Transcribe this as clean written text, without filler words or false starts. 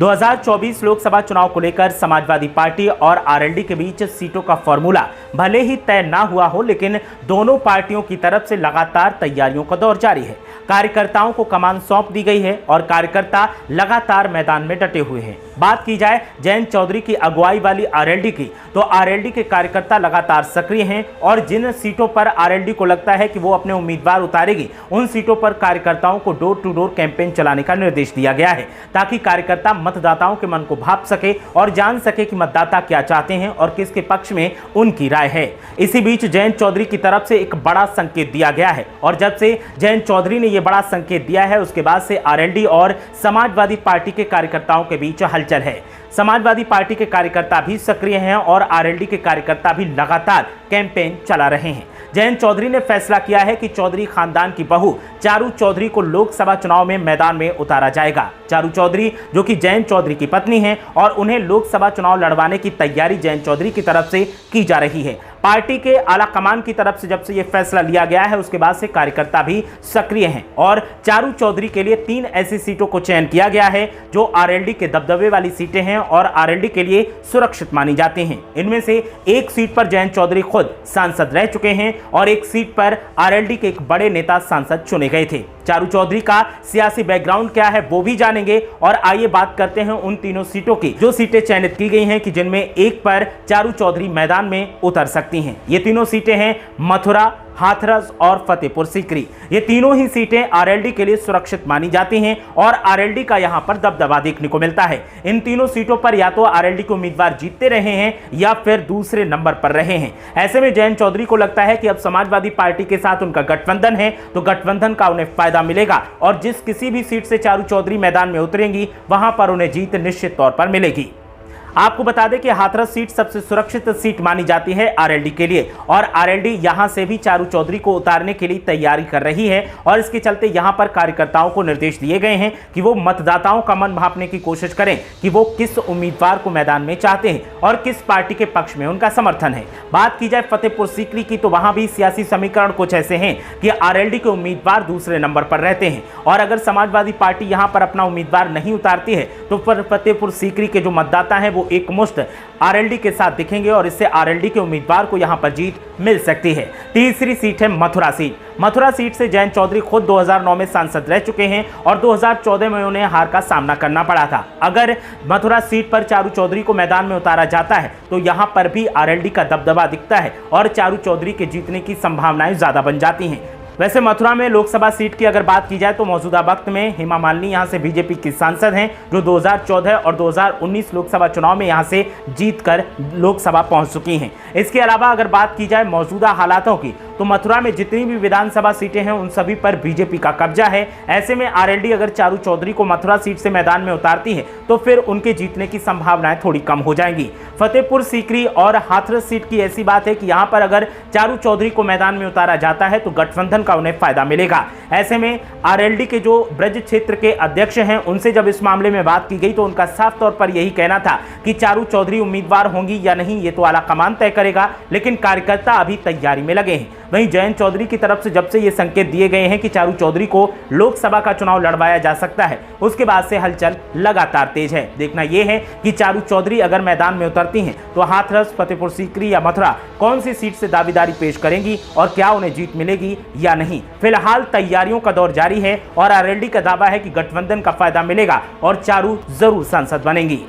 2024 लोकसभा चुनाव को लेकर समाजवादी पार्टी और आरएलडी के बीच सीटों का फॉर्मूला भले ही तय ना हुआ हो, लेकिन दोनों पार्टियों की तरफ से लगातार तैयारियों का दौर जारी है। कार्यकर्ताओं को कमान सौंप दी गई है और कार्यकर्ता लगातार मैदान में डटे हुए हैं। बात की जाए जयंत चौधरी की अगुवाई वाली आरएलडी की, तो आरएलडी के कार्यकर्ता लगातार सक्रिय हैं और जिन सीटों पर आरएलडी को लगता है कि वो अपने उम्मीदवार उतारेगी, उन सीटों पर कार्यकर्ताओं को डोर टू डोर कैंपेन चलाने का निर्देश दिया गया है, ताकि कार्यकर्ता मतदाताओं के मन को भाप सके और जान सके कि मतदाता क्या चाहते हैं और किसके पक्ष में उनकी राय है। इसी बीच जयंत चौधरी की तरफ से एक बड़ा संकेत दिया गया है और जब से जयंत चौधरी ने यह बड़ा संकेत दिया है, उसके बाद से आरएलडी और समाजवादी पार्टी के कार्यकर्ताओं के बीच हलचल है। समाजवादी पार्टी के कार्यकर्ता भी सक्रिय हैं और आरएलडी के कार्यकर्ता भी लगातार कैंपेन चला रहे हैं। जयंत चौधरी ने फैसला किया है कि चौधरी खानदान की बहू चारू चौधरी को लोकसभा चुनाव में मैदान में उतारा जाएगा। चारू चौधरी जो कि जयंत चौधरी की पत्नी हैं और उन्हें लोकसभा चुनाव लड़वाने की तैयारी जयंत चौधरी की तरफ से की जा रही है। पार्टी के आला कमान की तरफ से जब से यह फैसला लिया गया है, उसके बाद से कार्यकर्ता भी सक्रिय हैं और चारू चौधरी के लिए 3 ऐसी सीटों को चयन किया गया है जो आरएलडी के दबदबे वाली सीटें हैं और आरएलडी के लिए सुरक्षित मानी जाती हैं। इनमें से एक सीट पर जयंत चौधरी खुद सांसद रह चुके हैं और एक सीट पर आरएलडी के एक बड़े नेता सांसद चुने गए थे। चारू चौधरी का सियासी बैकग्राउंड क्या है वो भी जानेंगे और आइए बात करते हैं उन तीनों सीटों की जो सीटें चयनित की गई हैं कि जिनमें एक पर चारू चौधरी मैदान में उतर सकती हैं। ये तीनों सीटें हैं मथुरा, हाथरस और फतेहपुर सीकरी। ये तीनों ही सीटें आरएलडी के लिए सुरक्षित मानी जाती हैं और आरएलडी का यहां पर दबदबा देखने को मिलता है। इन तीनों सीटों पर या तो आरएलडी के उम्मीदवार जीतते रहे हैं या फिर दूसरे नंबर पर रहे हैं। ऐसे में जयंत चौधरी को लगता है कि अब समाजवादी पार्टी के साथ उनका गठबंधन है, तो गठबंधन का उन्हें फायदा मिलेगा और जिस किसी भी सीट से चारू चौधरी मैदान में उतरेंगी, वहां पर उन्हें जीत निश्चित तौर पर मिलेगी। आपको बता दें कि हाथरस सीट सबसे सुरक्षित सीट मानी जाती है आरएलडी के लिए और आरएलडी यहां से भी चारू चौधरी को उतारने के लिए तैयारी कर रही है और इसके चलते यहां पर कार्यकर्ताओं को निर्देश दिए गए हैं कि वो मतदाताओं का मन भांपने की कोशिश करें कि वो किस उम्मीदवार को मैदान में चाहते हैं और किस पार्टी के पक्ष में उनका समर्थन है। बात की जाए फतेहपुर सीकरी की, तो वहां भी सियासी समीकरण कुछ ऐसे हैं कि आरएलडी के उम्मीदवार दूसरे नंबर पर रहते हैं और अगर समाजवादी पार्टी यहां पर अपना उम्मीदवार नहीं उतारती है तो फतेहपुर सीकरी के जो मतदाता हैं वो एकमुश्त आरएलडी के साथ दिखेंगे और इससे आरएलडी के उम्मीदवार को यहां पर जीत मिल सकती है। तीसरी सीट है मथुरा सीट। मथुरा सीट से जयंत चौधरी खुद 2009 में सांसद रह चुके हैं और 2014 में उन्हें हार का सामना करना पड़ा था। अगर मथुरा सीट पर चारू चौधरी को मैदान में उतारा जाता है तो यहां पर भी आरएलडी का दबदबा दिखता है और चारू चौधरी के जीतने की संभावनाएं ज्यादा बन जाती हैं। वैसे मथुरा में लोकसभा सीट की अगर बात की जाए तो मौजूदा वक्त में हेमा मालिनी यहां से बीजेपी की सांसद हैं जो 2014 और 2019 लोकसभा चुनाव में यहां से जीतकर लोकसभा पहुंच चुकी हैं। इसके अलावा अगर बात की जाए मौजूदा हालातों की, तो मथुरा में जितनी भी विधानसभा सीटें हैं उन सभी पर बीजेपी का कब्जा है। ऐसे में आरएलडी अगर चारू चौधरी को मथुरा सीट से मैदान में उतारती है तो फिर उनके जीतने की संभावनाएं थोड़ी कम हो जाएंगी। फतेहपुर सीकरी और हाथरस सीट की ऐसी बात है कि यहां पर अगर चारू चौधरी को मैदान में उतारा जाता है तो गठबंधन का उन्हें फायदा मिलेगा। ऐसे में आरएलडी के जो ब्रज क्षेत्र के अध्यक्ष हैं उनसे जब इस मामले में बात की गई तो उनका साफ तौर पर यही कहना था कि चारू चौधरी उम्मीदवार होंगी या नहीं ये तो आला कमान तय करेगा, लेकिन कार्यकर्ता अभी तैयारी में लगे हैं। वहीं जयंत चौधरी की तरफ से जब से ये संकेत दिए गए हैं कि चारू चौधरी को लोकसभा का चुनाव लड़वाया जा सकता है, उसके बाद से हलचल लगातार तेज है। देखना यह है कि चारू चौधरी अगर मैदान में उतरती हैं तो हाथरस, फतेहपुर सीकरी या मथुरा कौन सी सीट से दावेदारी पेश करेंगी और क्या उन्हें जीत मिलेगी या नहीं। फिलहाल तैयारियों का दौर जारी है और आरएलडी का दावा है कि गठबंधन का फायदा मिलेगा और चारू जरूर सांसद बनेंगी।